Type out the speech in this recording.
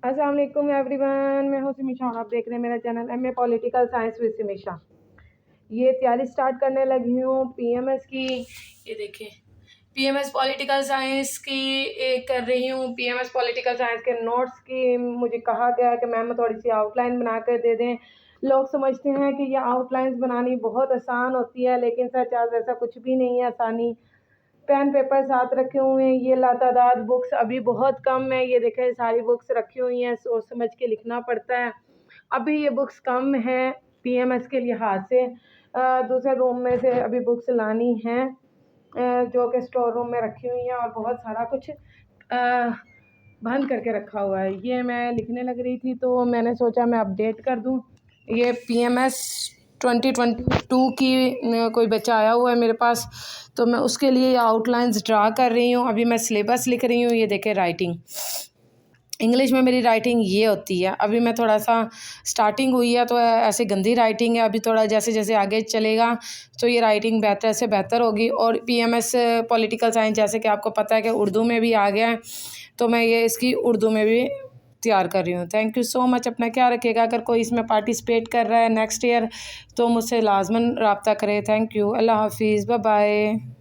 अस्सलाम वालेकुम एवरीवन, मैं हूँ सिमिशा और आप देख रहे हैं मेरा channel MA political science with Simisha. ये तैयारी स्टार्ट करने लगी हूँ पीएमएस की। ये देखें, पीएमएस पॉलिटिकल साइंस की कर रही हूँ। पीएमएस पॉलिटिकल साइंस के नोट्स की मुझे कहा गया है कि मैम थोड़ी सी आउटलाइन बना कर दे दें। लोग समझते हैं कि ये आउटलाइंस बनानी बहुत आसान होती है, लेकिन सच आज ऐसा कुछ भी नहीं है आसानी। पेन पेपर साथ रखे हुए हैं। ये लातादाद बुक्स अभी बहुत कम है। ये देखें, सारी बुक्स रखी हुई हैं, सोच समझ के लिखना पड़ता है। अभी ये बुक्स कम हैं पीएमएस के लिहाज से। दूसरे रूम में से अभी बुक्स लानी हैं, जो कि स्टोर रूम में रखी हुई हैं, और बहुत सारा कुछ बंद करके रखा हुआ है। ये मैं लिखने लग रही थी तो मैंने सोचा मैं अपडेट कर दूं। ये पीएमएस 2022 की कोई बच्चा आया हुआ है मेरे पास, तो मैं उसके लिए आउटलाइंस ड्रा कर रही हूँ। अभी मैं सिलेबस लिख रही हूँ। ये देखें, राइटिंग इंग्लिश में मेरी राइटिंग ये होती है। अभी मैं थोड़ा सा स्टार्टिंग हुई है तो ऐसे गंदी राइटिंग है। अभी थोड़ा जैसे जैसे आगे चलेगा तो ये राइटिंग बेहतर से बेहतर होगी। और पीएमएस पॉलिटिकल साइंस जैसे कि आपको पता है कि उर्दू में भी आ गया है, तो मैं ये इसकी उर्दू में भी तैयार कर रही हूँ। Thank you so much. अपना ख्याल रखिएगा। अगर कोई इसमें पार्टिसिपेट कर रहा है नेक्स्ट ईयर तो मुझसे लाजमन रब्ता करे। Thank you. अल्लाह हाफिज़। Bye bye.